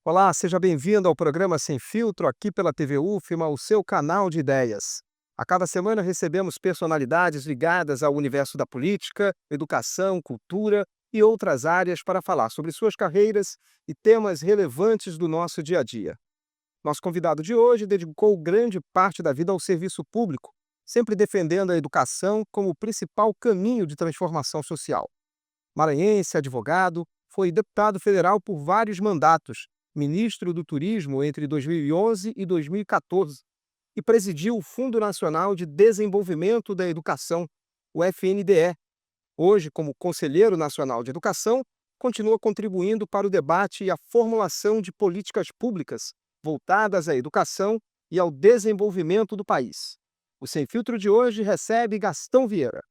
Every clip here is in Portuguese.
Olá, seja bem-vindo ao programa Sem Filtro, aqui pela TV UFMA, o seu canal de ideias. A cada semana recebemos personalidades ligadas ao universo da política, educação, cultura e outras áreas para falar sobre suas carreiras e temas relevantes do nosso dia a dia. Nosso convidado de hoje dedicou grande parte da vida ao serviço público, sempre defendendo a educação como o principal caminho de transformação social. Maranhense, advogado, foi deputado federal por vários mandatos, ministro do Turismo entre 2011 e 2014 e presidiu o Fundo Nacional de Desenvolvimento da Educação, o FNDE. Hoje, como Conselheiro Nacional de Educação, continua contribuindo para o debate e a formulação de políticas públicas voltadas à educação e ao desenvolvimento do país. O Sem Filtro de hoje recebe Gastão Vieira.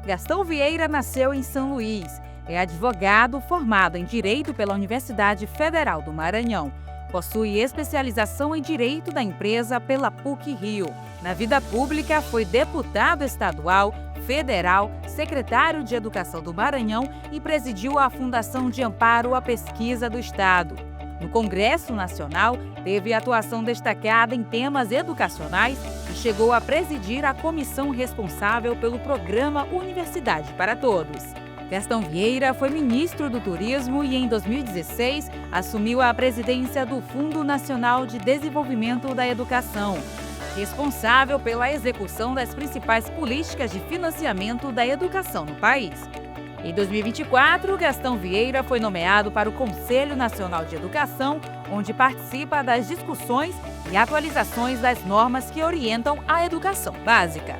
Gastão Vieira nasceu em São Luís. É advogado formado em Direito pela Universidade Federal do Maranhão. Possui especialização em Direito da Empresa pela PUC-Rio. Na vida pública, foi deputado estadual, federal, secretário de Educação do Maranhão e presidiu a Fundação de Amparo à Pesquisa do Estado. No Congresso Nacional, teve atuação destacada em temas educacionais e chegou a presidir a comissão responsável pelo programa Universidade para Todos. Gastão Vieira foi ministro do Turismo e, em 2016, assumiu a presidência do Fundo Nacional de Desenvolvimento da Educação, responsável pela execução das principais políticas de financiamento da educação no país. Em 2024, Gastão Vieira foi nomeado para o Conselho Nacional de Educação, onde participa das discussões e atualizações das normas que orientam a educação básica.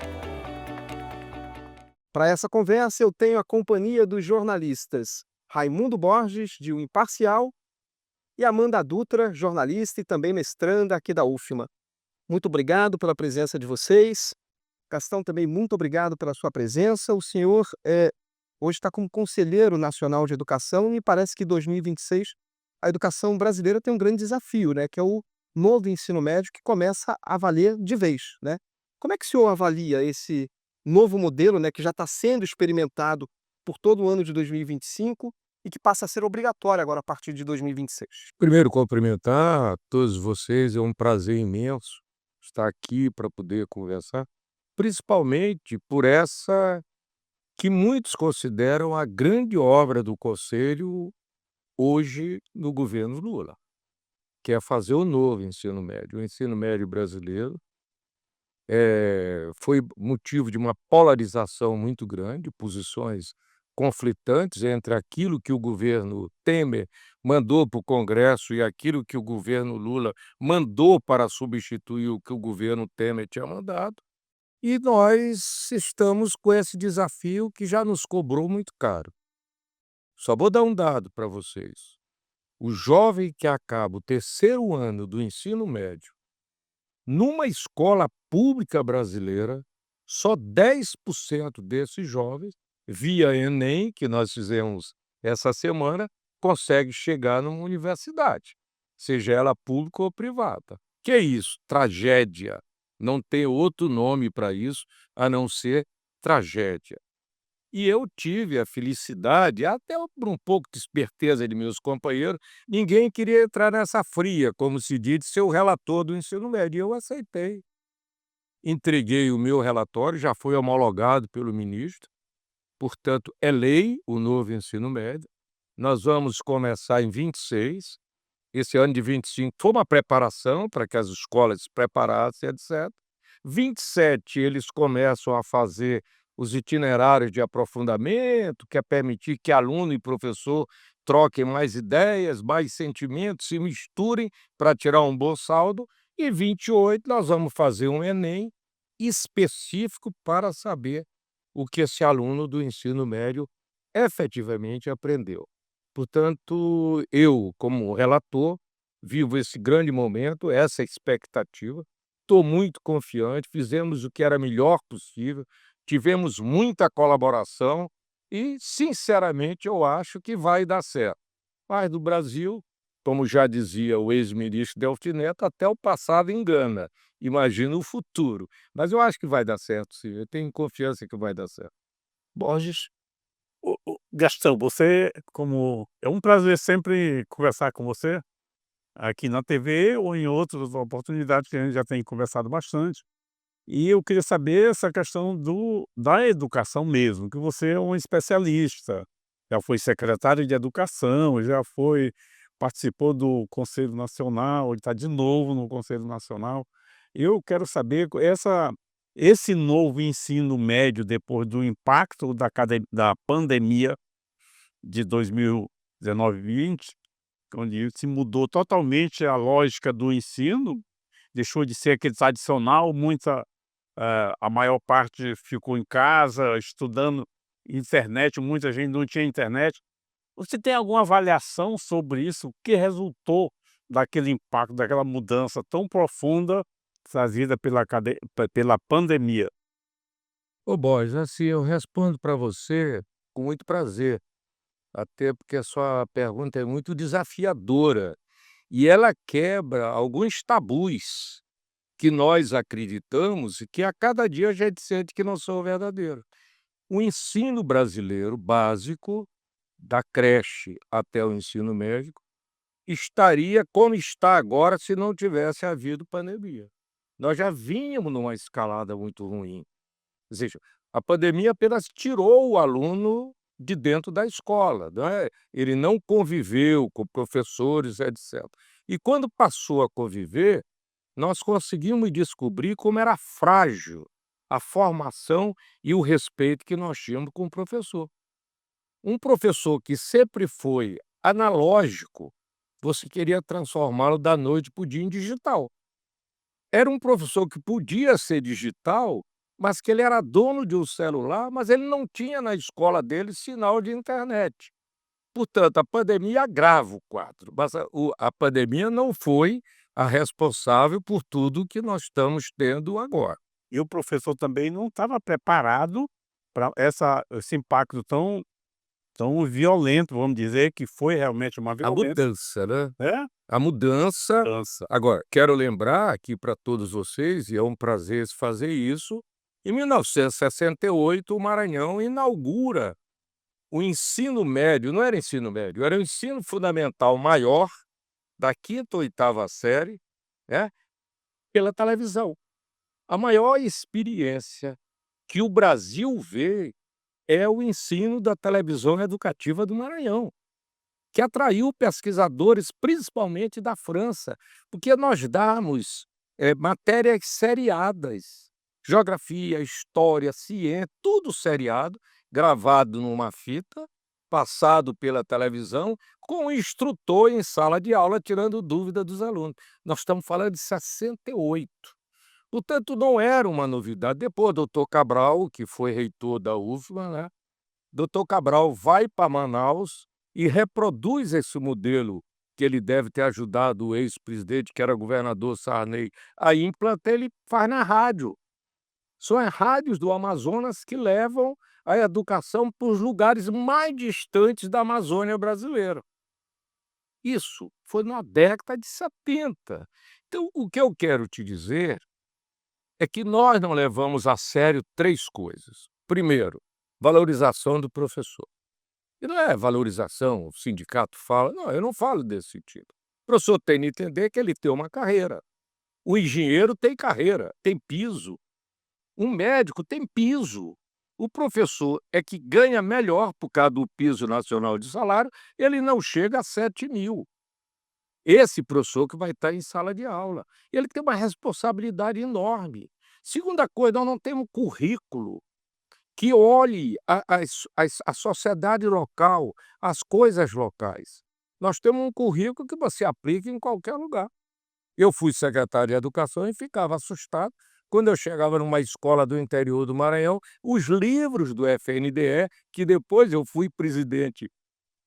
Para essa conversa, eu tenho a companhia dos jornalistas Raimundo Borges, de O Imparcial, e Amanda Dutra, jornalista e também mestranda aqui da UFMA. Muito obrigado pela presença de vocês. Gastão, também muito obrigado pela sua presença. O senhor hoje está como Conselheiro Nacional de Educação e me parece que em 2026 a educação brasileira tem um grande desafio, né, que é o novo ensino médio que começa a valer de vez, né? Como é que o senhor avalia esse novo modelo, né, que já está sendo experimentado por todo o ano de 2025 e que passa a ser obrigatório agora a partir de 2026? Primeiro, cumprimentar a todos vocês, é um prazer imenso estar aqui para poder conversar, principalmente por essa que muitos consideram a grande obra do Conselho hoje no governo Lula, que é fazer o novo ensino médio. O ensino médio brasileiro foi motivo de uma polarização muito grande, posições conflitantes entre aquilo que o governo Temer mandou para o Congresso e aquilo que o governo Lula mandou para substituir o que o governo Temer tinha mandado. E nós estamos com esse desafio que já nos cobrou muito caro. Só vou dar um dado para vocês. O jovem que acaba o terceiro ano do ensino médio numa escola pública brasileira, só 10% desses jovens, via Enem, que nós fizemos essa semana, consegue chegar numa universidade, seja ela pública ou privada. Que é isso? Tragédia. Não tem outro nome para isso a não ser tragédia. E eu tive a felicidade, até por um pouco de esperteza de meus companheiros, ninguém queria entrar nessa fria, como se diz, de ser o relator do ensino médio. E eu aceitei. Entreguei o meu relatório, já foi homologado pelo ministro, portanto, é lei o novo ensino médio. Nós vamos começar em 26. Esse ano de 25 foi uma preparação para que as escolas se preparassem, etc. 27 eles começam a fazer os itinerários de aprofundamento, que é permitir que aluno e professor troquem mais ideias, mais sentimentos, se misturem para tirar um bom saldo. E 28 nós vamos fazer um Enem específico para saber o que esse aluno do ensino médio efetivamente aprendeu. Portanto, eu, como relator, vivo esse grande momento, essa expectativa. Estou muito confiante, fizemos o que era melhor possível, tivemos muita colaboração e, sinceramente, eu acho que vai dar certo. Mas no Brasil, como já dizia o ex-ministro Delfim Neto, até o passado engana. Imagina o futuro. Mas eu acho que vai dar certo, sim. Eu tenho confiança que vai dar certo. Borges, Gastão, é um prazer sempre conversar com você, aqui na TV ou em outras oportunidades que a gente já tem conversado bastante. E eu queria saber essa questão da educação mesmo, que você é um especialista, já foi secretário de educação, já participou do Conselho Nacional, está de novo no Conselho Nacional. Eu quero saber esse novo ensino médio depois do impacto da pandemia de 2019 e 20, onde se mudou totalmente a lógica do ensino, deixou de ser aquele tradicional, a maior parte ficou em casa estudando internet, muita gente não tinha internet. Você tem alguma avaliação sobre isso? O que resultou daquele impacto, daquela mudança tão profunda trazida pela pandemia? Ô Borges, assim, eu respondo para você com muito prazer, até porque a sua pergunta é muito desafiadora e ela quebra alguns tabus que nós acreditamos e que a cada dia a gente sente que não são verdadeiros. O ensino brasileiro básico, da creche até o ensino médio, estaria como está agora se não tivesse havido pandemia. Nós já vínhamos numa escalada muito ruim. Ou seja, a pandemia apenas tirou o aluno de dentro da escola, não é? Ele não conviveu com professores, etc. E quando passou a conviver, nós conseguimos descobrir como era frágil a formação e o respeito que nós tínhamos com o professor. Um professor que sempre foi analógico, você queria transformá-lo da noite para o dia em digital. Era um professor que podia ser digital, mas que ele era dono de um celular, mas ele não tinha na escola dele sinal de internet. Portanto, a pandemia agrava o quadro, mas a pandemia não foi a responsável por tudo que nós estamos tendo agora. E o professor também não estava preparado para esse impacto tão violento, vamos dizer, que foi realmente uma A violência, mudança, né? né. A mudança. Mudança. Agora, quero lembrar aqui para todos vocês, e é um prazer fazer isso, em 1968 o Maranhão inaugura o ensino médio, não era ensino médio, era o ensino fundamental maior, da quinta ou oitava série, né, pela televisão. A maior experiência que o Brasil vê é o ensino da televisão educativa do Maranhão, que atraiu pesquisadores, principalmente da França, porque nós damos, matérias seriadas, geografia, história, ciência, tudo seriado, gravado numa fita, passado pela televisão, com o instrutor em sala de aula tirando dúvida dos alunos. Nós estamos falando de 68. Portanto, não era uma novidade. Depois, o doutor Cabral, que foi reitor da UFMA, né, doutor Cabral vai para Manaus e reproduz esse modelo que ele deve ter ajudado o ex-presidente, que era governador Sarney, a implantar, ele faz na rádio. São as rádios do Amazonas que levam a educação para os lugares mais distantes da Amazônia brasileira. Isso foi na década de 70. Então, o que eu quero te dizer é que nós não levamos a sério 3 coisas. Primeiro, valorização do professor. E não é valorização, o sindicato fala, não, eu não falo desse sentido. O professor tem que entender que ele tem uma carreira. O engenheiro tem carreira, tem piso. Um médico tem piso. O professor é que ganha melhor por causa do piso nacional de salário, ele não chega a 7.000. Esse professor que vai estar em sala de aula, ele tem uma responsabilidade enorme. Segunda coisa, nós não temos currículo que olhe a sociedade local, as coisas locais. Nós temos um currículo que você aplica em qualquer lugar. Eu fui secretário de educação e ficava assustado quando eu chegava numa escola do interior do Maranhão, os livros do FNDE, que depois eu fui presidente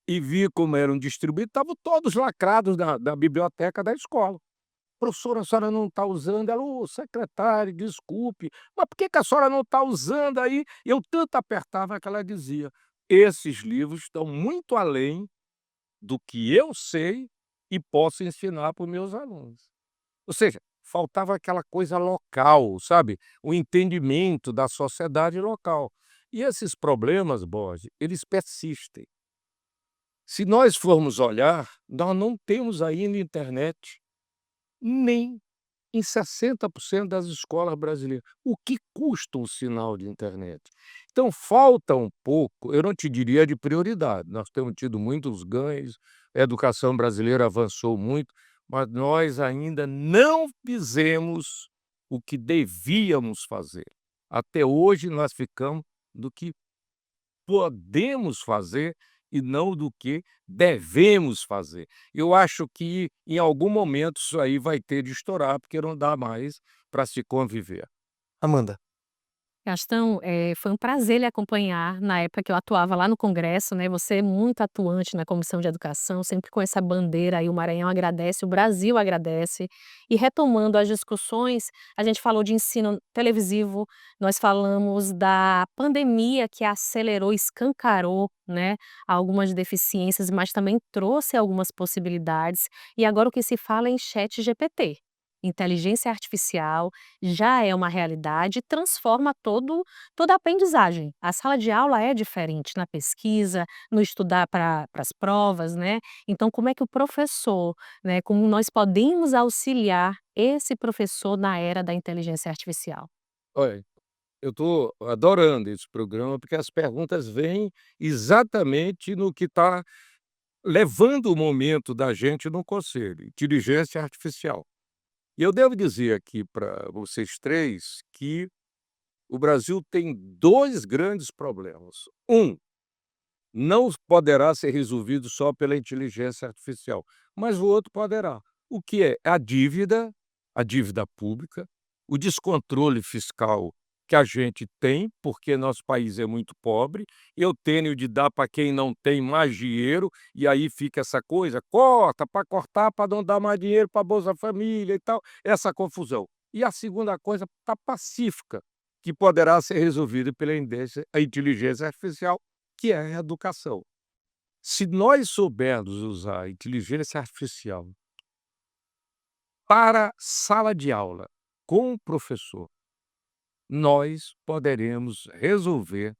e vi como eram distribuídos, estavam todos lacrados na biblioteca da escola. Professora, a senhora não está usando? Ela, ô secretário, desculpe, mas por que que a senhora não está usando aí? Eu tanto apertava que ela dizia, esses livros estão muito além do que eu sei e posso ensinar para os meus alunos. Ou seja, faltava aquela coisa local, sabe? O entendimento da sociedade local. E esses problemas, Borges, eles persistem. Se nós formos olhar, nós não temos ainda internet nem em 60% das escolas brasileiras. O que custa um sinal de internet? Então falta um pouco, eu não te diria de prioridade, nós temos tido muitos ganhos, a educação brasileira avançou muito, mas nós ainda não fizemos o que devíamos fazer. Até hoje nós ficamos do que podemos fazer e não do que devemos fazer. Eu acho que em algum momento isso aí vai ter de estourar, porque não dá mais para se conviver. Amanda. Gastão, foi um prazer lhe acompanhar na época que eu atuava lá no Congresso, né, você é muito atuante na Comissão de Educação, sempre com essa bandeira aí, o Maranhão agradece, o Brasil agradece. E retomando as discussões, a gente falou de ensino televisivo, nós falamos da pandemia que acelerou, escancarou, né, algumas deficiências, mas também trouxe algumas possibilidades. E agora o que se fala é em ChatGPT. Inteligência artificial já é uma realidade e transforma toda a aprendizagem. A sala de aula é diferente na pesquisa, no estudar para as provas, né. Então como é que o professor, né, como nós podemos auxiliar esse professor na era da inteligência artificial? Olha, eu estou adorando esse programa, porque as perguntas vêm exatamente no que está levando o momento da gente no conselho, inteligência artificial. E eu devo dizer aqui para vocês 3 que o Brasil tem 2 grandes problemas. Um, não poderá ser resolvido só pela inteligência artificial, mas o outro poderá. O que é? A dívida pública, o descontrole fiscal que a gente tem, porque nosso país é muito pobre, eu tenho de dar para quem não tem mais dinheiro, e aí fica essa coisa, corta para cortar, para não dar mais dinheiro para Bolsa Família e tal, essa confusão. E a segunda coisa está pacífica, que poderá ser resolvida pela a inteligência artificial, que é a educação. Se nós soubermos usar a inteligência artificial para sala de aula com o professor, nós poderemos resolver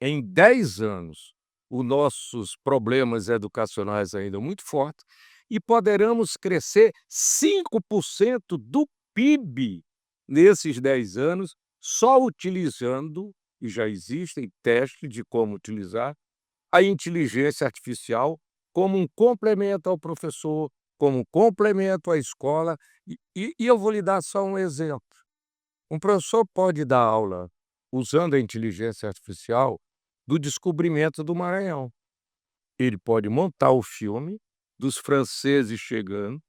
em 10 anos os nossos problemas educacionais ainda muito fortes e poderemos crescer 5% do PIB nesses 10 anos só utilizando, e já existem testes de como utilizar, a inteligência artificial como um complemento ao professor, como um complemento à escola. E eu vou lhe dar só um exemplo. Um professor pode dar aula usando a inteligência artificial do descobrimento do Maranhão. Ele pode montar o filme dos franceses chegando,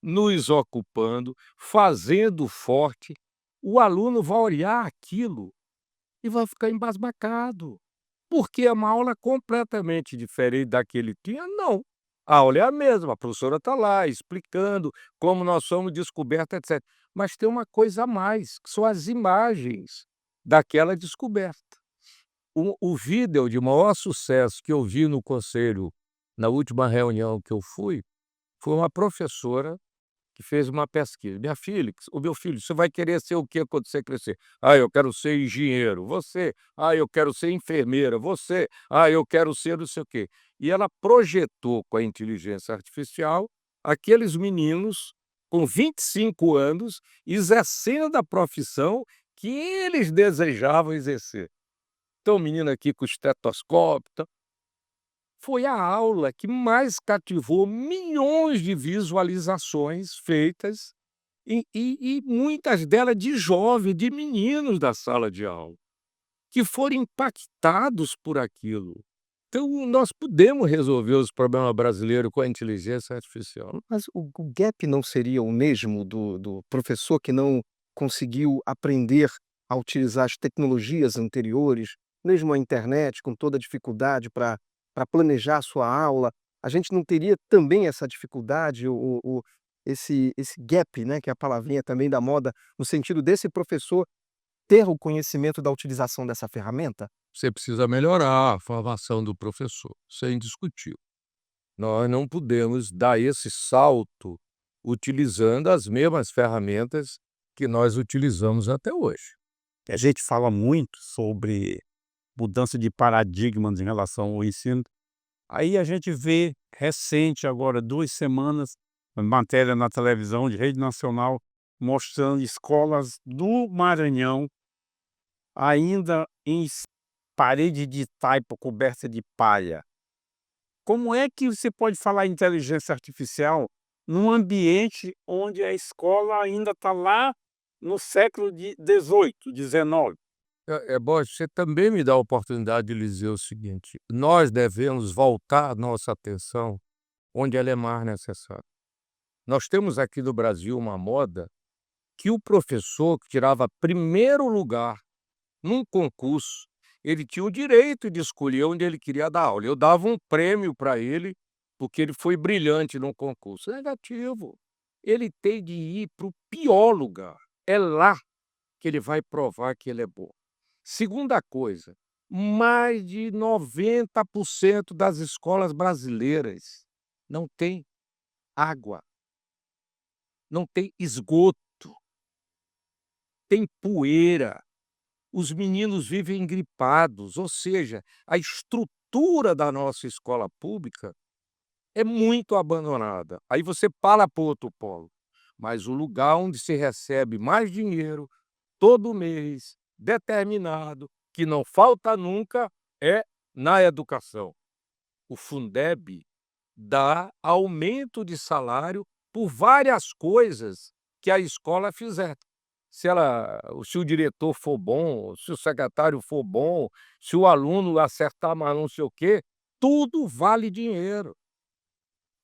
nos ocupando, fazendo o forte. O aluno vai olhar aquilo e vai ficar embasbacado. Porque é uma aula completamente diferente da que ele tinha? Não. A aula é a mesma, a professora está lá explicando como nós somos descobertos, etc. Mas tem uma coisa a mais, que são as imagens daquela descoberta. O vídeo de maior sucesso que eu vi no conselho, na última reunião que eu fui, foi uma professora que fez uma pesquisa. Minha filha, o meu filho, você vai querer ser o quê quando você crescer? Ah, eu quero ser engenheiro. Você? Ah, eu quero ser enfermeira. Você? Ah, eu quero ser não sei o quê. E ela projetou com a inteligência artificial aqueles meninos com 25 anos exercendo a profissão que eles desejavam exercer. Então, o menino aqui com o estetoscópio, foi a aula que mais cativou milhões de visualizações feitas e muitas delas de jovens, de meninos da sala de aula, que foram impactados por aquilo. Então nós podemos resolver os problemas brasileiros com a inteligência artificial. Mas o gap não seria o mesmo do professor que não conseguiu aprender a utilizar as tecnologias anteriores, mesmo a internet, com toda a dificuldade para planejar a sua aula? A gente não teria também essa dificuldade, esse gap, né, que é a palavrinha também da moda, no sentido desse professor ter o conhecimento da utilização dessa ferramenta? Você precisa melhorar a formação do professor, isso é indiscutível. Nós não podemos dar esse salto utilizando as mesmas ferramentas que nós utilizamos até hoje. A gente fala muito sobre mudança de paradigma em relação ao ensino. Aí a gente vê recente agora, 2 semanas, matéria na televisão de rede nacional, mostrando escolas do Maranhão ainda em parede de taipa coberta de palha. Como é que você pode falar em inteligência artificial num ambiente onde a escola ainda está lá no século de 18, 19? Bosch, você também me dá a oportunidade de lhe dizer o seguinte: nós devemos voltar a nossa atenção onde ela é mais necessária. Nós temos aqui no Brasil uma moda que o professor que tirava primeiro lugar num concurso, ele tinha o direito de escolher onde ele queria dar aula. Eu dava um prêmio para ele, porque ele foi brilhante num concurso. Negativo. Ele tem de ir para o pior lugar. É lá que ele vai provar que ele é bom. Segunda coisa, mais de 90% das escolas brasileiras não tem água, não tem esgoto, tem poeira. Os meninos vivem gripados, ou seja, a estrutura da nossa escola pública é muito abandonada. Aí você para outro polo, mas o lugar onde se recebe mais dinheiro todo mês, determinado, que não falta nunca, é na educação. O Fundeb dá aumento de salário por várias coisas que a escola fizer. Se o diretor for bom, se o secretário for bom, se o aluno acertar mais não sei o quê, tudo vale dinheiro.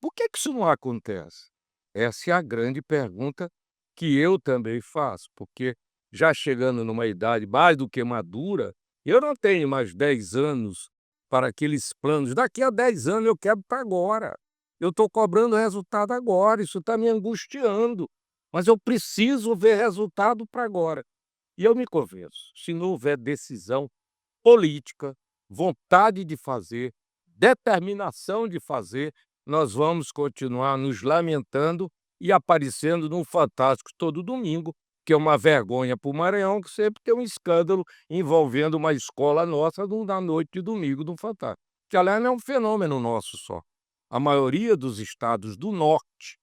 Por que isso não acontece? Essa é a grande pergunta que eu também faço, porque já chegando numa idade mais do que madura, eu não tenho mais 10 anos para aqueles planos. Daqui a 10 anos eu quero para agora. Eu estou cobrando resultado agora, isso está me angustiando. Mas eu preciso ver resultado para agora. E eu me convenço, se não houver decisão política, vontade de fazer, determinação de fazer, nós vamos continuar nos lamentando e aparecendo no Fantástico todo domingo, que é uma vergonha para o Maranhão, que sempre tem um escândalo envolvendo uma escola nossa na noite de domingo do Fantástico. Que, aliás, não é um fenômeno nosso só. A maioria dos estados do Norte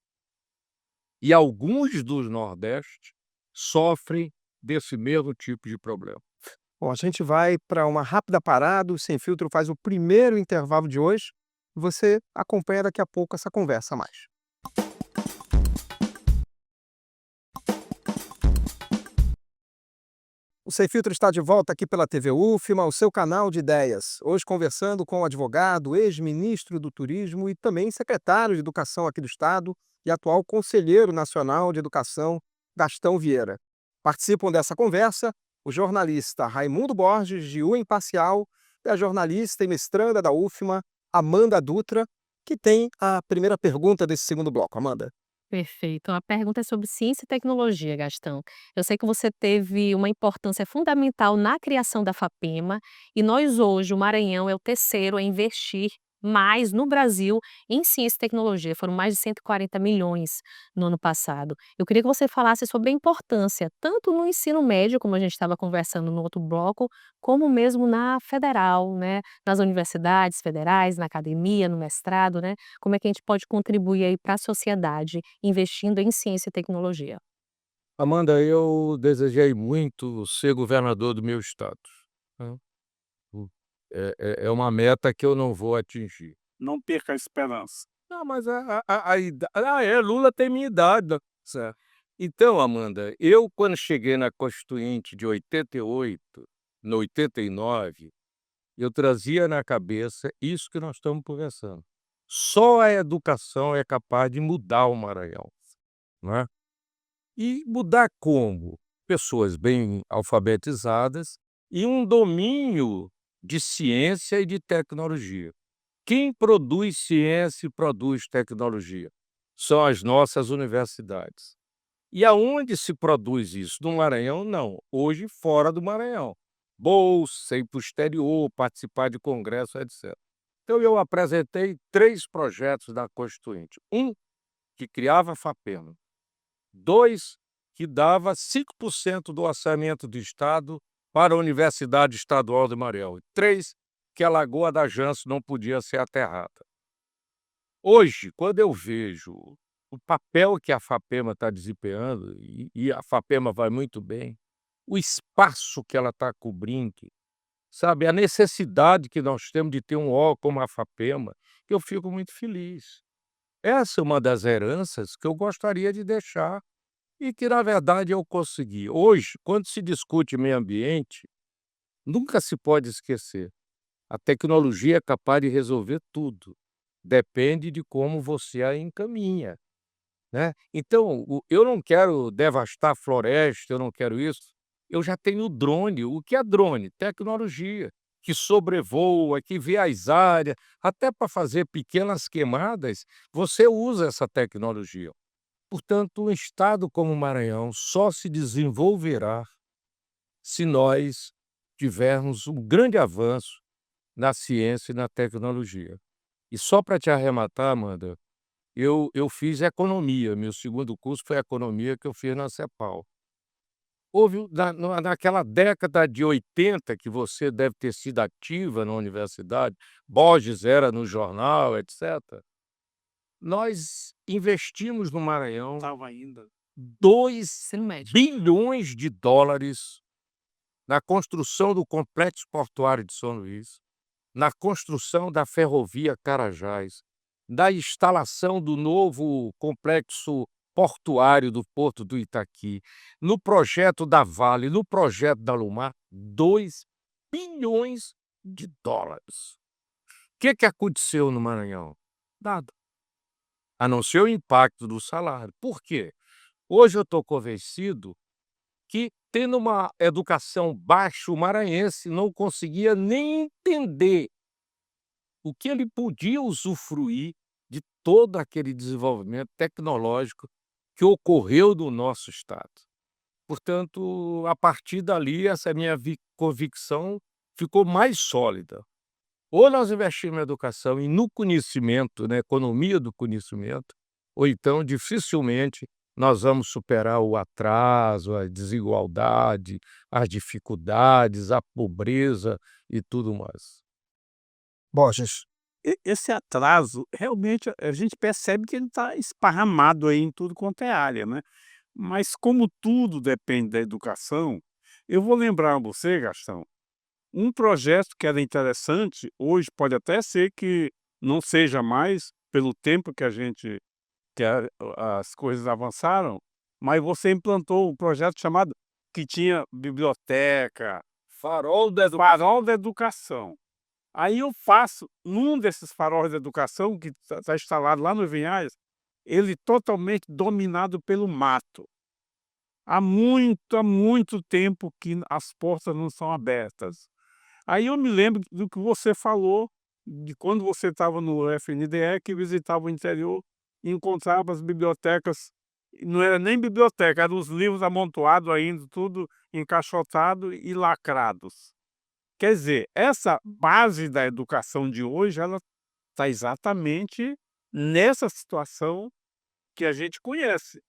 e alguns dos Nordeste sofrem desse mesmo tipo de problema. Bom, a gente vai para uma rápida parada, o Sem Filtro faz o primeiro intervalo de hoje. Você acompanha daqui a pouco essa conversa a mais. O Sem Filtro está de volta aqui pela TV UFMA, o seu canal de ideias. Hoje conversando com o advogado, ex-ministro do Turismo e também secretário de Educação aqui do Estado e atual Conselheiro Nacional de Educação, Gastão Vieira. Participam dessa conversa o jornalista Raimundo Borges, de O Imparcial, e a jornalista e mestranda da UFMA, Amanda Dutra, que tem a primeira pergunta desse segundo bloco. Amanda. Perfeito. A pergunta é sobre ciência e tecnologia, Gastão. Eu sei que você teve uma importância fundamental na criação da FAPEMA e nós hoje, o Maranhão, é o terceiro a investir mais no Brasil em ciência e tecnologia. Foram mais de 140 milhões no ano passado. Eu queria que você falasse sobre a importância, tanto no ensino médio, como a gente estava conversando no outro bloco, como mesmo na federal, né? Nas universidades federais, na academia, no mestrado, né? Como é que a gente pode contribuir aí para a sociedade investindo em ciência e tecnologia? Amanda, eu desejei muito ser governador do meu estado, né. É uma meta que eu não vou atingir. Não perca a esperança. Não, mas a ida Lula tem minha idade, né, certo. Então, Amanda, eu quando cheguei na Constituinte de 88, no 89, eu trazia na cabeça isso que nós estamos conversando. Só a educação é capaz de mudar o Maranhão, né. E mudar como? Pessoas bem alfabetizadas e um domínio de ciência e de tecnologia. Quem produz ciência e produz tecnologia? São as nossas universidades. E aonde se produz isso? No Maranhão, não. Hoje, fora do Maranhão. Bolsa, ir para o exterior, participar de congresso, etc. Então, eu apresentei 3 projetos da Constituinte. Um, que criava a FAPEMA. 2, que dava 5% do orçamento do Estado para a Universidade Estadual de Maranhão. 3, que a Lagoa da Jança não podia ser aterrada. Hoje, quando eu vejo o papel que a FAPEMA está desempenhando, e a FAPEMA vai muito bem, o espaço que ela está cobrindo, sabe, a necessidade que nós temos de ter um órgão como a FAPEMA, eu fico muito feliz. Essa é uma das heranças que eu gostaria de deixar e que, na verdade, eu consegui. Hoje, quando se discute meio ambiente, nunca se pode esquecer, a tecnologia é capaz de resolver tudo, depende de como você a encaminha, né. Então, eu não quero devastar a floresta, eu não quero isso, eu já tenho drone. O que é drone? Tecnologia, que sobrevoa, que vê as áreas, até para fazer pequenas queimadas, você usa essa tecnologia. Portanto, um estado como o Maranhão só se desenvolverá se nós tivermos um grande avanço na ciência e na tecnologia. E só para te arrematar, Amanda, eu fiz economia, meu segundo curso foi economia que eu fiz na Cepal. Houve naquela década de 80 que você deve ter sido ativa na universidade, Borges era no jornal, etcétera. Nós investimos no Maranhão Estava ainda. 2 Ensino médio. bilhões de dólares na construção do complexo portuário de São Luís, na construção da ferrovia Carajás, da instalação do novo complexo portuário do Porto do Itaqui, no projeto da Vale, no projeto da Alumar, 2 bilhões de dólares. O que aconteceu no Maranhão? Nada, a não ser o impacto do salário. Por quê? Hoje eu estou convencido que, tendo uma educação baixa, o maranhense não conseguia nem entender o que ele podia usufruir de todo aquele desenvolvimento tecnológico que ocorreu no nosso estado. Portanto, a partir dali, essa minha convicção ficou mais sólida. Ou nós investimos na educação e no conhecimento, na economia do conhecimento, ou então dificilmente nós vamos superar o atraso, a desigualdade, as dificuldades, a pobreza e tudo mais. Borges. Esse atraso, realmente, a gente percebe que ele está esparramado aí em tudo quanto é área, né. Mas como tudo depende da educação, eu vou lembrar a você, Gastão, um projeto que era interessante, hoje pode até ser que não seja mais, pelo tempo que a gente que a as coisas avançaram, mas você implantou um projeto chamado que tinha biblioteca, farol da educação. Aí eu faço num desses faróis da educação que está instalado lá no Vinhais, ele totalmente dominado pelo mato. Há muito tempo que as portas não são abertas. Aí eu me lembro do que você falou, de quando você estava no FNDE, que visitava o interior e encontrava as bibliotecas, e não era nem biblioteca, eram os livros amontoados ainda, tudo encaixotado e lacrados. Quer dizer, essa base da educação de hoje, ela está exatamente nessa situação que a gente conhece.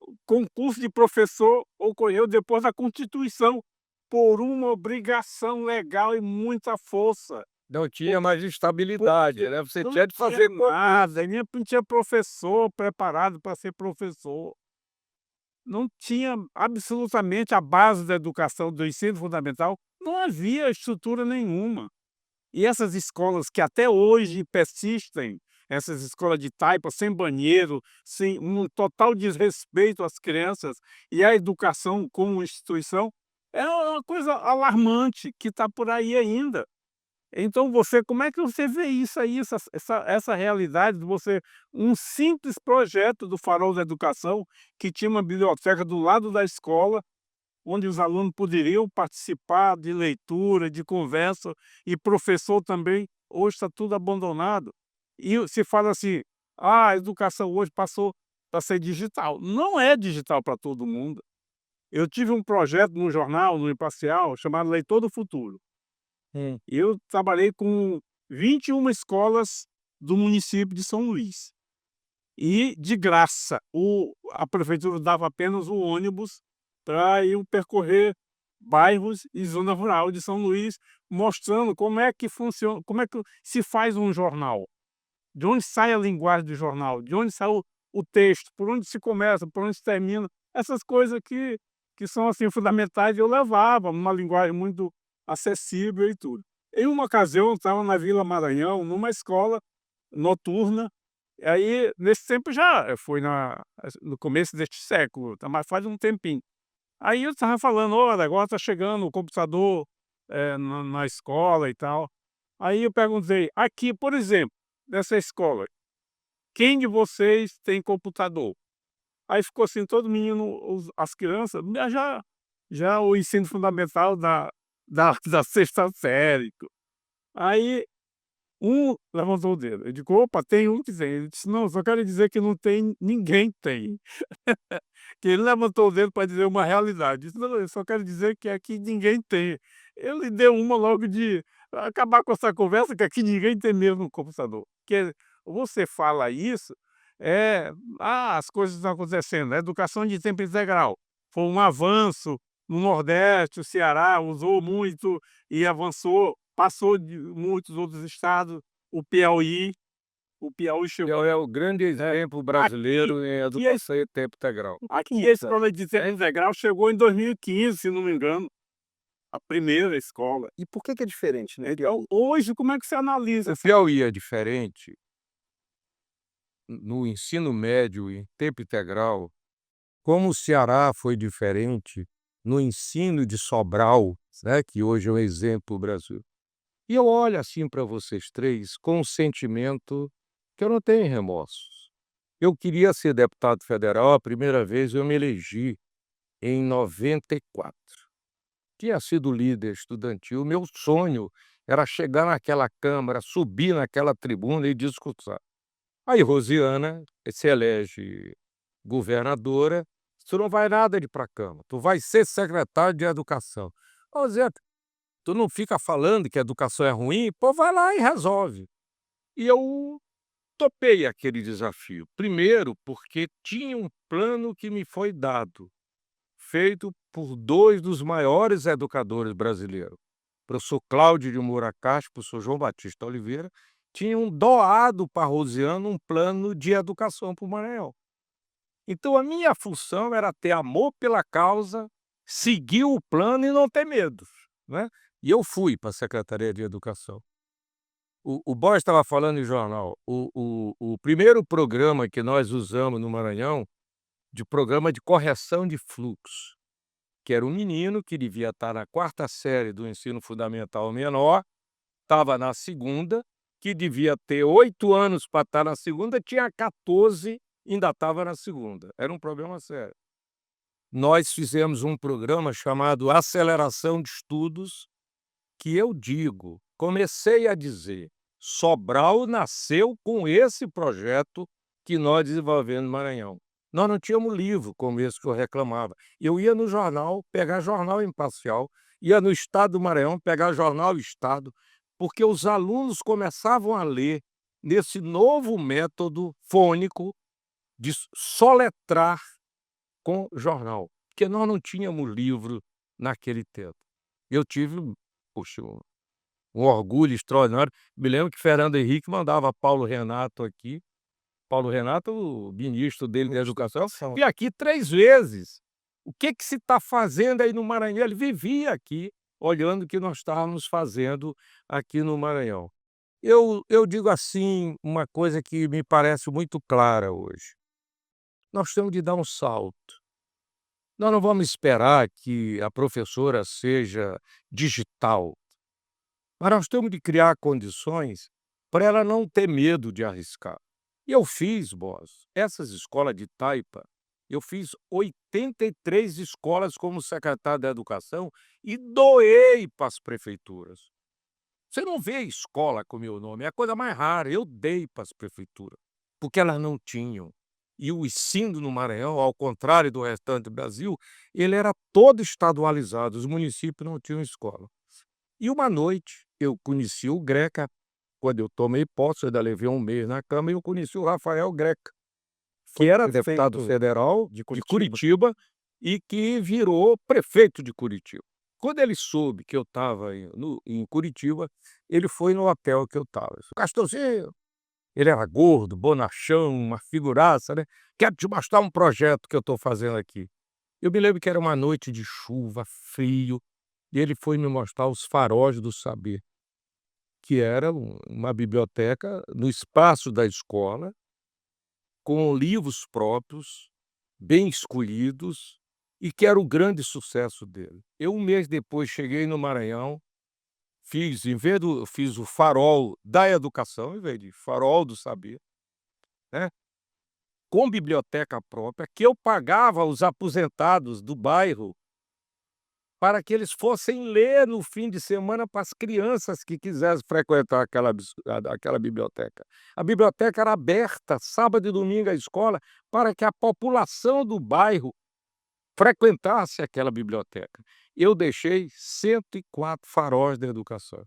O concurso de professor ocorreu depois da Constituição, por uma obrigação legal e muita força. Não tinha mais estabilidade, né, você Não tinha de fazer nada, não tinha professor preparado para ser professor. Não tinha absolutamente a base da educação, do ensino fundamental, não havia estrutura nenhuma. E essas escolas que até hoje persistem, essas escolas de taipa, sem banheiro, sem um total desrespeito às crianças e à educação como instituição, é uma coisa alarmante que está por aí ainda. Então como é que você vê isso aí, essa realidade de você um simples projeto do Farol da Educação, que tinha uma biblioteca do lado da escola, onde os alunos poderiam participar de leitura, de conversa, e professor também, hoje está tudo abandonado. E se fala assim: "Ah, a educação hoje passou para ser digital". Não é digital para todo mundo. Eu tive um projeto no jornal, no Imparcial, chamado Leitor do Futuro. Eu trabalhei com 21 escolas do município de São Luís. E de graça, a prefeitura dava apenas um ônibus para eu percorrer bairros e zona rural de São Luís, mostrando como é que funciona, como é que se faz um jornal, de onde sai a linguagem do jornal, de onde sai o texto, por onde se começa, por onde se termina, essas coisas que são assim fundamentais, eu levava numa linguagem muito acessível e tudo. Em uma ocasião, eu estava na Vila Maranhão, numa escola noturna, e aí nesse tempo já foi no começo deste século, tá, mas faz um tempinho. Aí eu estava falando: "Olha, agora está chegando o computador, na escola e tal". Aí eu perguntei: "Aqui, por exemplo, nessa escola, quem de vocês tem computador?". Aí ficou assim, todo menino, as crianças, já o ensino fundamental da sexta série. Aí um levantou o dedo, eu digo: "Opa, tem um que tem". Ele disse: "Não, só quero dizer que não tem, ninguém tem". Que ele levantou o dedo para dizer uma realidade. Disse: "Não, eu só quero dizer que aqui ninguém tem". Ele deu uma logo de acabar com essa conversa, que aqui ninguém tem mesmo um computador. Porque você fala isso, as coisas estão acontecendo, a educação de tempo integral foi um avanço no Nordeste, o Ceará usou muito e avançou, passou de muitos outros estados, o Piauí chegou. É o grande exemplo Aqui brasileiro em aqui a educação em tempo integral. Aqui a escola de tempo integral chegou em 2015, se não me engano, a primeira escola. E por que é diferente, né? Então, hoje, como é que você analisa O essa. Piauí é diferente no ensino médio em tempo integral, como o Ceará foi diferente no ensino de Sobral, né, que hoje é um exemplo Brasil. E eu olho assim para vocês três com um sentimento que eu não tenho remorsos. Eu queria ser deputado federal, a primeira vez eu me elegi em 94. Tinha sido líder estudantil, meu sonho era chegar naquela Câmara, subir naquela tribuna e discursar. Aí Rosiana se elege governadora, tu não vai nada de ir para a Câmara, tu vai ser secretário de Educação. Ô Zé, tu não fica falando que a educação é ruim? Pô, vai lá e resolve. E eu topei aquele desafio. Primeiro, porque tinha um plano que me foi dado, feito por dois dos maiores educadores brasileiros. O professor Cláudio de Moura Castro, o professor João Batista Oliveira, tinham doado para Rosiana um plano de educação para o Maranhão. Então a minha função era ter amor pela causa, seguir o plano e não ter medo, né. E eu fui para a Secretaria de Educação. O Borges estava falando em jornal, o primeiro programa que nós usamos no Maranhão, de programa de correção de fluxo, que era um menino que devia estar na quarta série do ensino fundamental menor, estava na segunda, que devia ter 8 anos para estar na segunda, tinha 14, ainda estava na segunda. Era um problema sério. Nós fizemos um programa chamado Aceleração de Estudos, que eu digo, comecei a dizer, Sobral nasceu com esse projeto que nós desenvolvemos no Maranhão. Nós não tínhamos livro como esse que eu reclamava. Eu ia no jornal, pegar jornal imparcial, ia no Estado do Maranhão, pegar jornal Estado, porque os alunos começavam a ler nesse novo método fônico de soletrar com jornal, porque nós não tínhamos livro naquele tempo. Eu tive, poxa, um orgulho extraordinário. Me lembro que Fernando Henrique mandava Paulo Renato aqui. Paulo Renato, o ministro dele da Educação, e aqui 3 vezes. O que se está fazendo aí no Maranhão? Ele vivia aqui, olhando o que nós estávamos fazendo aqui no Maranhão. Eu digo assim, uma coisa que me parece muito clara hoje. Nós temos de dar um salto. Nós não vamos esperar que a professora seja digital, mas nós temos de criar condições para ela não ter medo de arriscar. E eu fiz, boss, essas escolas de taipa, eu fiz 83 escolas como secretário da Educação e doei para as prefeituras. Você não vê escola com meu nome, é a coisa mais rara, eu dei para as prefeituras, porque elas não tinham. E o ensino no Maranhão, ao contrário do restante do Brasil, ele era todo estadualizado, os municípios não tinham escola. E uma noite eu conheci o Greca, quando eu tomei posse, eu ainda levei um mês na Câmara, e eu conheci o Rafael Greca, que era deputado federal de Curitiba e que virou prefeito de Curitiba. Quando ele soube que eu estava em Curitiba, ele foi no hotel que eu estava. "Castorzinho", ele era gordo, bonachão, uma figuraça, né, "quero te mostrar um projeto que eu estou fazendo aqui". Eu me lembro que era uma noite de chuva, frio, e ele foi me mostrar os Faróis do Saber, que era uma biblioteca no espaço da escola, com livros próprios, bem escolhidos, e que era o grande sucesso dele. Eu, um mês depois, cheguei no Maranhão, fiz o Farol da Educação, em vez de Farol do Saber, né, com biblioteca própria, que eu pagava aos aposentados do bairro para que eles fossem ler no fim de semana para as crianças que quisessem frequentar aquela biblioteca. A biblioteca era aberta sábado e domingo à escola para que a população do bairro frequentasse aquela biblioteca. Eu deixei 104 faróis da educação.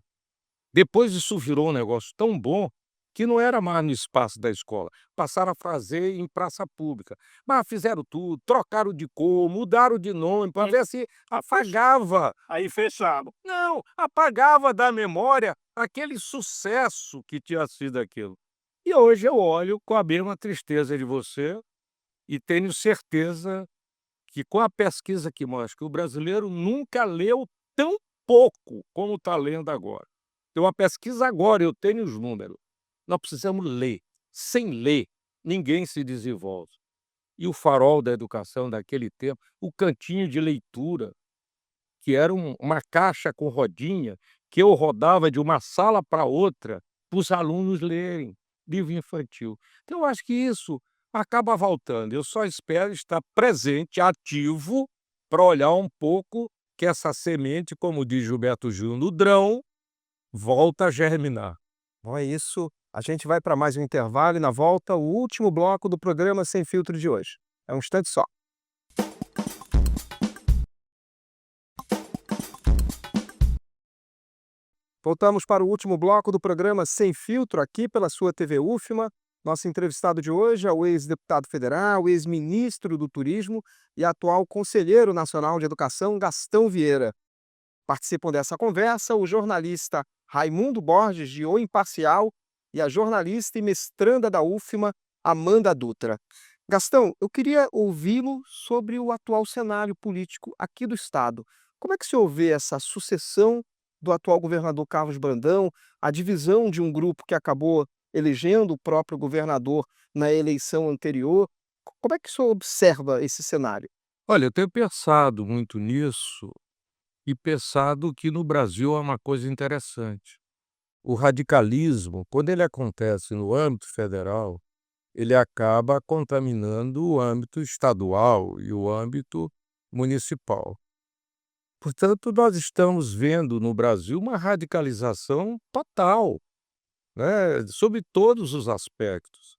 Depois isso virou um negócio tão bom que não era mais no espaço da escola, passaram a fazer em praça pública. Mas fizeram tudo, trocaram de cor, mudaram de nome para ver se apagava. Aí fecharam. Não, apagava da memória aquele sucesso que tinha sido aquilo. E hoje eu olho com a mesma tristeza de você e tenho certeza que com a pesquisa que mostra que o brasileiro nunca leu tão pouco como está lendo agora. Tem uma pesquisa agora, eu tenho os números. Nós precisamos ler. Sem ler, ninguém se desenvolve. E o farol da educação daquele tempo, o cantinho de leitura, que era uma caixa com rodinha, que eu rodava de uma sala para outra, para os alunos lerem, livro infantil. Então eu acho que isso acaba voltando. Eu só espero estar presente, ativo, para olhar um pouco que essa semente, como diz Gilberto Gil no Drão, volta a germinar. Bom, é isso. A gente vai para mais um intervalo e na volta o último bloco do programa Sem Filtro de hoje. É um instante só. Voltamos para o último bloco do programa Sem Filtro, aqui pela sua TV UFMA. Nosso entrevistado de hoje é o ex-deputado federal, ex-ministro do Turismo e atual conselheiro nacional de Educação, Gastão Vieira. Participam dessa conversa o jornalista Raimundo Borges, de O Imparcial, e a jornalista e mestranda da UFMA, Amanda Dutra. Gastão, eu queria ouvi-lo sobre o atual cenário político aqui do Estado. Como é que o senhor vê essa sucessão do atual governador Carlos Brandão, a divisão de um grupo que acabou elegendo o próprio governador na eleição anterior? Como é que o senhor observa esse cenário? Olha, eu tenho pensado muito nisso e pensado que no Brasil é uma coisa interessante. O radicalismo, quando ele acontece no âmbito federal, ele acaba contaminando o âmbito estadual e o âmbito municipal. Portanto, nós estamos vendo no Brasil uma radicalização total, né, sob todos os aspectos.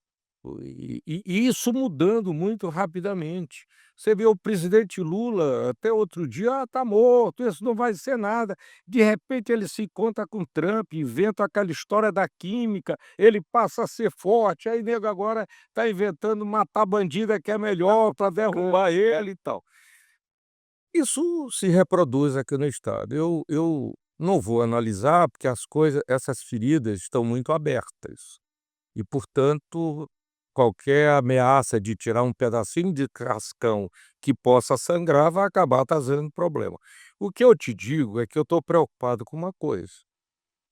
E isso mudando muito rapidamente. Você vê o presidente Lula, até outro dia, está morto, isso não vai ser nada. De repente ele se encontra com Trump, inventa aquela história da química, ele passa a ser forte, aí nego agora está inventando matar bandida que é melhor para derrubar ele e tal. Isso se reproduz aqui no estado. Eu não vou analisar, porque essas feridas estão muito abertas. E, portanto, qualquer ameaça de tirar um pedacinho de cascão que possa sangrar vai acabar trazendo problema. O que eu te digo é que eu estou preocupado com uma coisa: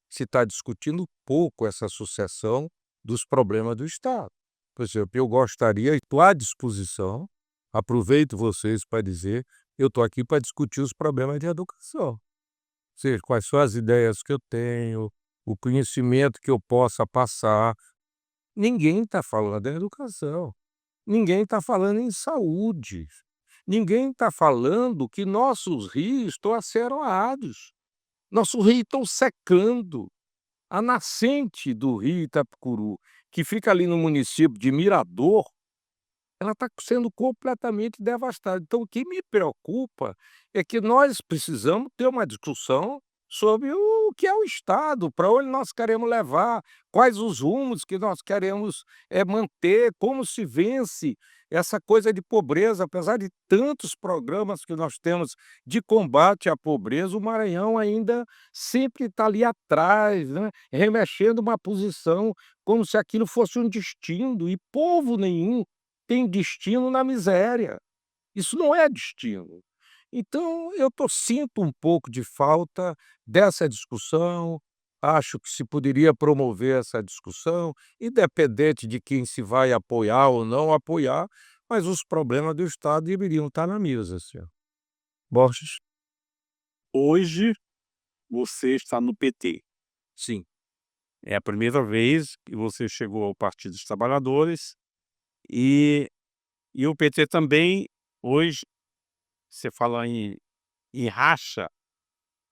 se está discutindo pouco essa sucessão dos problemas do Estado. Por exemplo, eu gostaria, e estou à disposição, aproveito vocês para dizer, eu estou aqui para discutir os problemas de educação. Ou seja, quais são as ideias que eu tenho, o conhecimento que eu possa passar. Ninguém está falando em educação, ninguém está falando em saúde, ninguém está falando que nossos rios estão aceroados, nossos rios estão secando. A nascente do rio Itapecuru, que fica ali no município de Mirador, ela está sendo completamente devastada. Então, o que me preocupa é que nós precisamos ter uma discussão sobre o que é o Estado, para onde nós queremos levar, quais os rumos que nós queremos manter, como se vence essa coisa de pobreza, apesar de tantos programas que nós temos de combate à pobreza, o Maranhão ainda sempre está ali atrás, né, remexendo uma posição como se aquilo fosse um destino, e povo nenhum tem destino na miséria. Isso não é destino. Então sinto um pouco de falta dessa discussão, acho que se poderia promover essa discussão, independente de quem se vai apoiar ou não apoiar, mas os problemas do Estado deveriam estar na mesa, senhor. Borges, hoje você está no PT. Sim. É a primeira vez que você chegou ao Partido dos Trabalhadores e o PT também, hoje, você fala em racha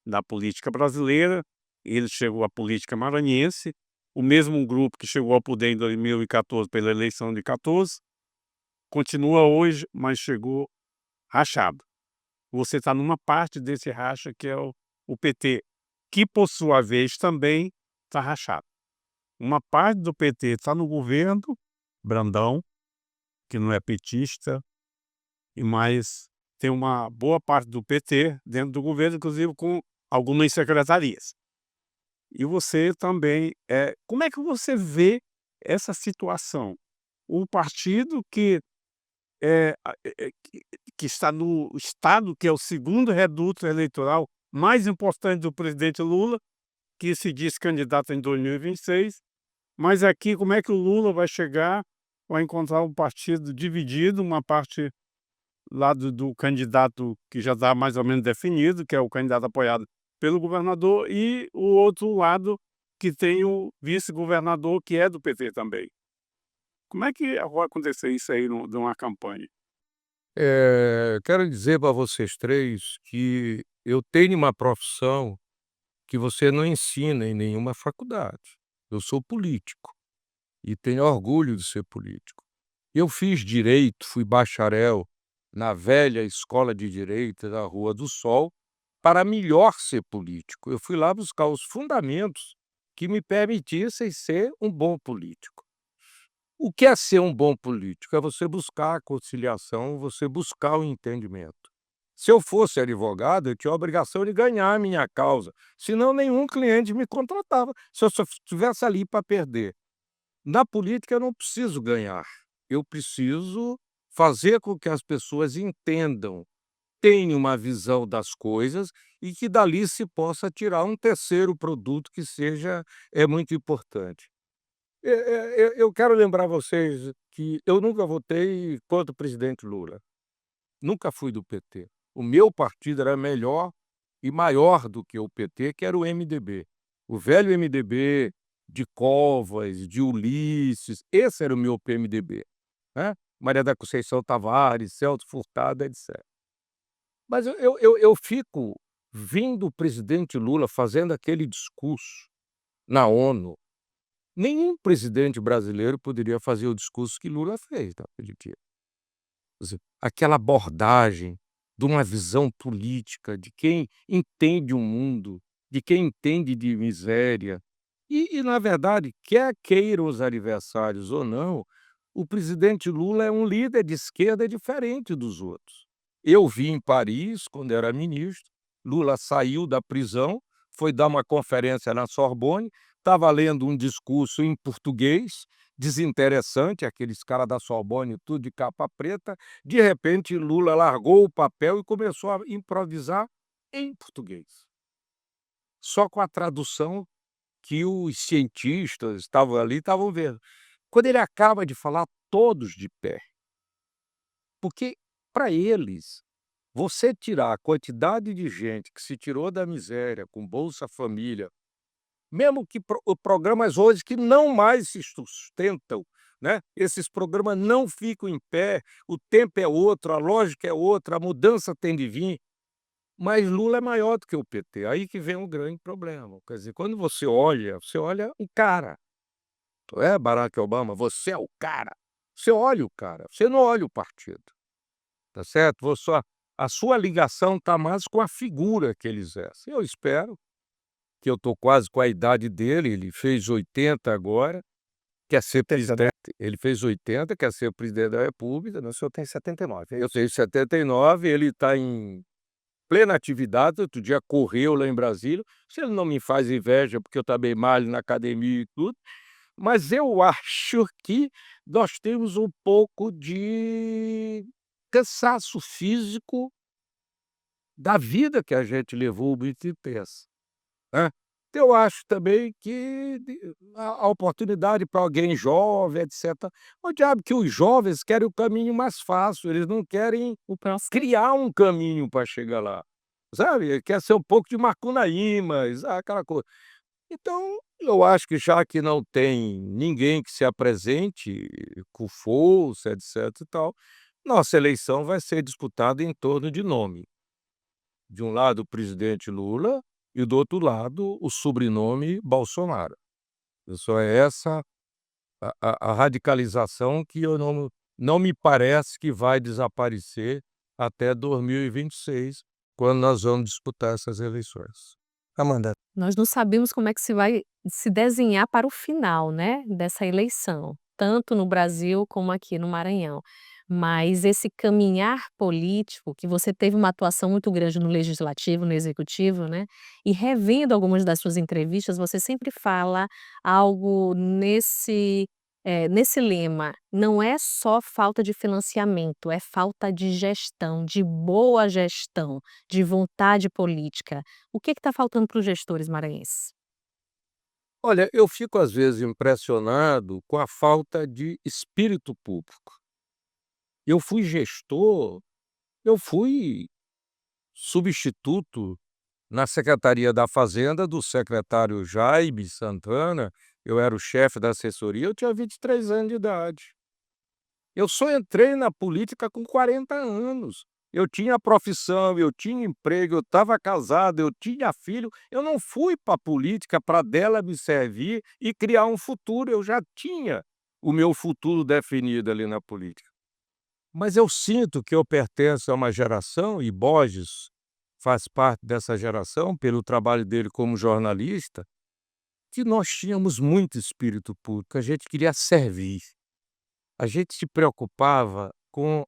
da política brasileira, ele chegou à política maranhense, o mesmo grupo que chegou ao poder em 2014 pela eleição de 14, continua hoje, mas chegou rachado. Você está numa parte desse racha que é o PT, que por sua vez também está rachado. Uma parte do PT está no governo, Brandão, que não é petista, e mais tem uma boa parte do PT dentro do governo, inclusive com algumas secretarias. E você também, como é que você vê essa situação? Um partido que que está no estado que é o segundo reduto eleitoral mais importante do presidente Lula, que se diz candidato em 2026, mas aqui como é que o Lula vai chegar, vai encontrar um partido dividido, uma parte lá do candidato que já está mais ou menos definido, que é o candidato apoiado pelo governador, e o outro lado que tem o vice-governador, que é do PT também. Como é que vai acontecer isso aí numa campanha? Quero dizer para vocês 3 que eu tenho uma profissão que você não ensina em nenhuma faculdade. Eu sou político e tenho orgulho de ser político. Eu fiz direito, fui bacharel na velha Escola de Direito da Rua do Sol, para melhor ser político. Eu fui lá buscar os fundamentos que me permitissem ser um bom político. O que é ser um bom político? É você buscar a conciliação, você buscar o entendimento. Se eu fosse advogado, eu tinha a obrigação de ganhar a minha causa, senão nenhum cliente me contratava, se eu só estivesse ali para perder. Na política eu não preciso ganhar, eu preciso fazer com que as pessoas entendam, tenham uma visão das coisas e que dali se possa tirar um terceiro produto que seja muito importante. Eu quero lembrar vocês que eu nunca votei contra o presidente Lula, nunca fui do PT. O meu partido era melhor e maior do que o PT, que era o MDB. O velho MDB de Covas, de Ulisses, esse era o meu PMDB, né? Maria da Conceição Tavares, Celso Furtado, etc. Mas eu fico vendo o presidente Lula fazendo aquele discurso na ONU. Nenhum presidente brasileiro poderia fazer o discurso que Lula fez naquele dia. Quer dizer, aquela abordagem de uma visão política, de quem entende o mundo, de quem entende de miséria. Na verdade, quer queiram os adversários ou não, o presidente Lula é um líder de esquerda diferente dos outros. Eu vi em Paris, quando era ministro, Lula saiu da prisão, foi dar uma conferência na Sorbonne, estava lendo um discurso em português, desinteressante, aqueles caras da Sorbonne, tudo de capa preta. De repente, Lula largou o papel e começou a improvisar em português, só com a tradução que os cientistas estavam ali, estavam vendo. Quando ele acaba de falar, todos de pé. Porque, para eles, você tirar a quantidade de gente que se tirou da miséria com Bolsa Família, mesmo que programas hoje que não mais se sustentam, né? Esses programas não ficam em pé, o tempo é outro, a lógica é outra, a mudança tem de vir, mas Lula é maior do que o PT, aí que vem um grande problema. Quer dizer, quando você olha o cara, Barack Obama, você é o cara, você olha o cara, você não olha o partido, tá certo? A sua ligação está mais com a figura que ele exerce. Eu espero que eu estou quase com a idade dele, ele fez 80 agora, quer ser presidente. Ele fez 80, quer ser presidente da república, né. O senhor tem 79, é Eu isso? tenho 79, ele está em plena atividade, outro dia correu lá em Brasília. Se ele não me faz inveja, porque eu também malho na academia e tudo, mas eu acho que nós temos um pouco de cansaço físico da vida que a gente levou muito intensa, né. Eu acho também que a oportunidade para alguém jovem, etcétera, o diabo que os jovens querem o caminho mais fácil, eles não querem O processo. criar um caminho para chegar lá, sabe. Ele quer ser um pouco de Macunaíma, aquela coisa. Então, eu acho que já que não tem ninguém que se apresente com força, etc e tal, nossa eleição vai ser disputada em torno de nome. De um lado o presidente Lula e do outro lado o sobrenome Bolsonaro. Só é essa a radicalização que eu não me parece que vai desaparecer até 2026, quando nós vamos disputar essas eleições. Amanda. Nós não sabemos como é que se vai se desenhar para o final, né, dessa eleição, tanto no Brasil como aqui no Maranhão. Mas esse caminhar político, que você teve uma atuação muito grande no legislativo, no executivo, né, e revendo algumas das suas entrevistas, você sempre fala algo nesse lema: "Não é só falta de financiamento, é falta de gestão, de boa gestão, de vontade política". O que está faltando para os gestores maranhenses? Olha, eu fico às vezes impressionado com a falta de espírito público. Eu fui gestor, eu fui substituto na Secretaria da Fazenda do secretário Jaime Santana, eu era o chefe da assessoria, eu tinha 23 anos de idade. Eu só entrei na política com 40 anos. Eu tinha profissão, eu tinha emprego, eu estava casado, eu tinha filho. Eu não fui para a política para dela me servir e criar um futuro, eu já tinha o meu futuro definido ali na política. Mas eu sinto que eu pertenço a uma geração, e Borges faz parte dessa geração, pelo trabalho dele como jornalista, que nós tínhamos muito espírito público, a gente queria servir. A gente se preocupava com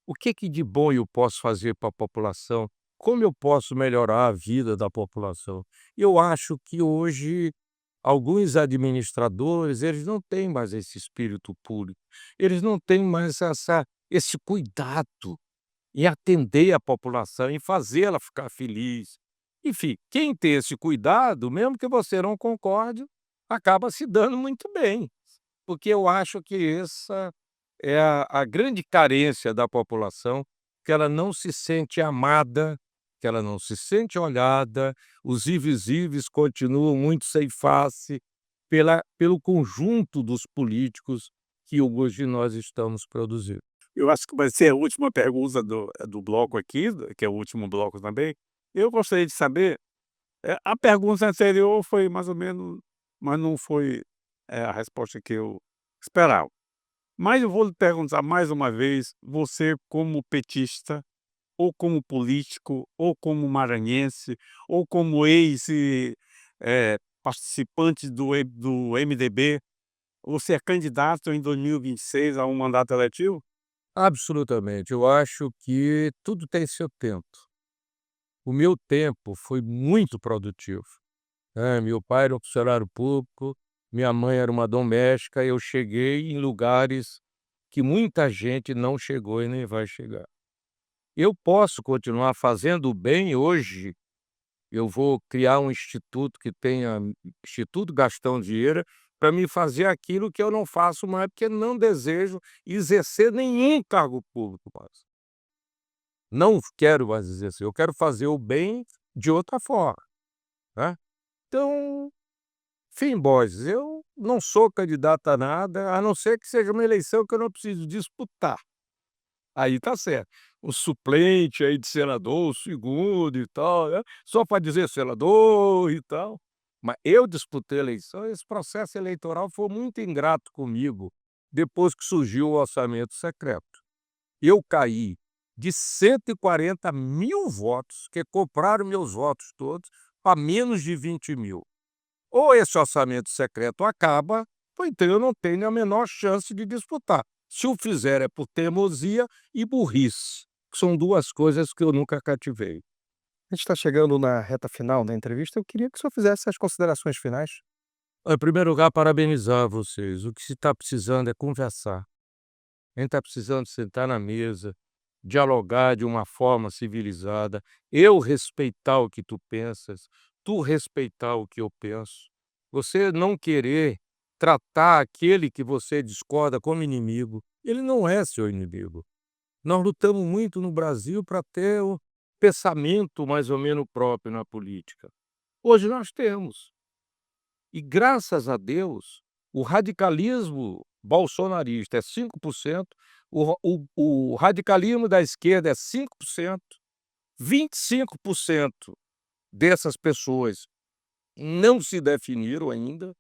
o que de bom eu posso fazer para a população, como eu posso melhorar a vida da população. Eu acho que hoje alguns administradores, eles não têm mais esse espírito público, eles não têm mais esse cuidado em atender a população, em fazê-la ficar feliz. Enfim, quem tem esse cuidado, mesmo que você não concorde, acaba se dando muito bem, porque eu acho que essa é a grande carência da população, que ela não se sente amada, que ela não se sente olhada, os invisíveis continuam muito sem face pelo conjunto dos políticos que hoje nós estamos produzindo. Eu acho que vai ser a última pergunta do bloco aqui, que é o último bloco também. Eu gostaria de saber, a pergunta anterior foi mais ou menos, mas não foi, a resposta que eu esperava. Mas eu vou lhe perguntar mais uma vez, você como petista, ou como político, ou como maranhense, ou como participante do MDB, você é candidato em 2026 a um mandato eletivo? Absolutamente, eu acho que tudo tem seu tempo. O meu tempo foi muito produtivo, né, meu pai era um funcionário público, minha mãe era uma doméstica, eu cheguei em lugares que muita gente não chegou e nem vai chegar. Eu posso continuar fazendo o bem hoje, eu vou criar um instituto que tenha Instituto Gastão Vieira, para me fazer aquilo que eu não faço mais, porque não desejo exercer nenhum cargo público mais. Não quero mais exercer, eu quero fazer o bem de outra forma, né. Então, fim Borges, eu não sou candidato a nada, a não ser que seja uma eleição que eu não preciso disputar. Aí tá certo. O suplente aí de senador, o segundo e tal, né, só para dizer senador e tal. Mas eu disputei a eleição, esse processo eleitoral foi muito ingrato comigo, depois que surgiu o orçamento secreto. Eu caí de 140.000 votos, que compraram meus votos todos, para menos de 20.000. Ou esse orçamento secreto acaba, Europa, então eu não tenho a menor chance de disputar. Se o fizer é por teimosia e burrice, que são duas coisas que eu nunca cativei. A gente está chegando na reta final da entrevista, eu queria que o senhor fizesse as considerações finais. Em primeiro lugar, parabenizar vocês. O que se está precisando é conversar. A gente está precisando sentar na mesa, dialogar de uma forma civilizada, eu respeitar o que tu pensas, tu respeitar o que eu penso. Você não querer tratar aquele que você discorda como inimigo. Ele não é seu inimigo. Nós lutamos muito no Brasil para ter o pensamento mais ou menos próprio na política. Hoje nós temos. E graças a Deus, o radicalismo bolsonarista é 5%, o radicalismo da esquerda é 5%, 25% dessas pessoas não se definiram ainda,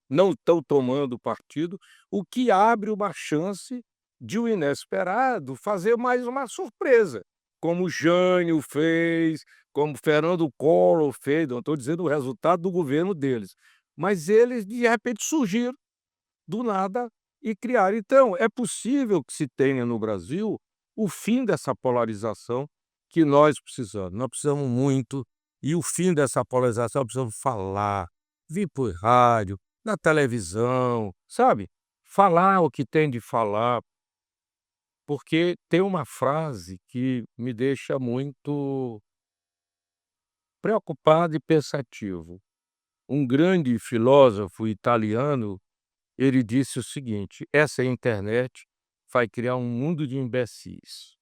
não estão tomando partido, o que abre uma chance de o inesperado fazer mais uma surpresa, como o Jânio fez, como Fernando Collor fez, não estou dizendo o resultado do governo deles, mas eles de repente surgiram do nada e criaram. Então, é possível que se tenha no Brasil o fim dessa polarização que nós precisamos. Nós precisamos muito, e o fim dessa polarização nós precisamos falar, vir por rádio, na televisão, sabe? Falar o que tem de falar, porque tem uma frase que me deixa muito preocupado e pensativo. Um grande filósofo italiano, ele disse o seguinte: essa internet vai criar um mundo de imbecis,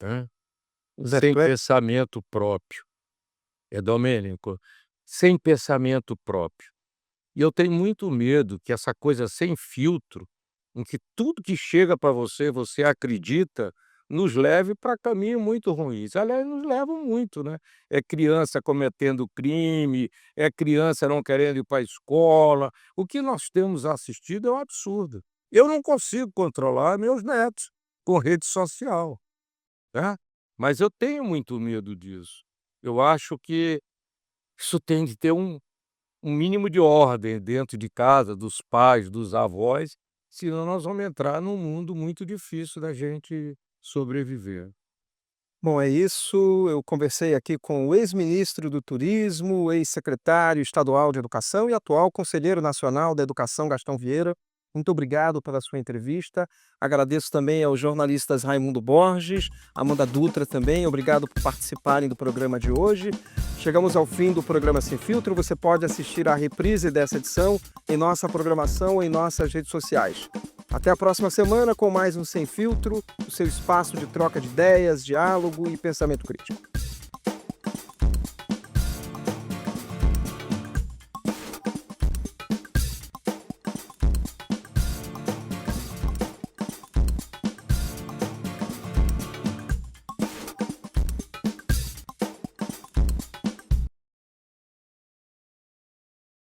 né? Sem Certo é? pensamento próprio. É Domênico, sem pensamento próprio. E eu tenho muito medo que essa coisa sem filtro, em que tudo que chega para você, você acredita, nos leve para caminhos muito ruins. Aliás, nos levam muito, né? É criança cometendo crime, é criança não querendo ir para a escola. O que nós temos assistido é um absurdo. Eu não consigo controlar meus netos com rede social, né? Mas eu tenho muito medo disso. Eu acho que isso tem de ter um mínimo de ordem dentro de casa, dos pais, dos avós, senão nós vamos entrar num mundo muito difícil da gente sobreviver. Bom, é isso. Eu conversei aqui com o ex-ministro do Turismo, ex-secretário estadual de Educação e atual conselheiro nacional da Educação, Gastão Vieira. Muito obrigado pela sua entrevista. Agradeço também aos jornalistas Raimundo Borges, Amanda Dutra também. Obrigado por participarem do programa de hoje. Chegamos ao fim do programa Sem Filtro. Você pode assistir à reprise dessa edição em nossa programação ou em nossas redes sociais. Até a próxima semana com mais um Sem Filtro, o seu espaço de troca de ideias, diálogo e pensamento crítico.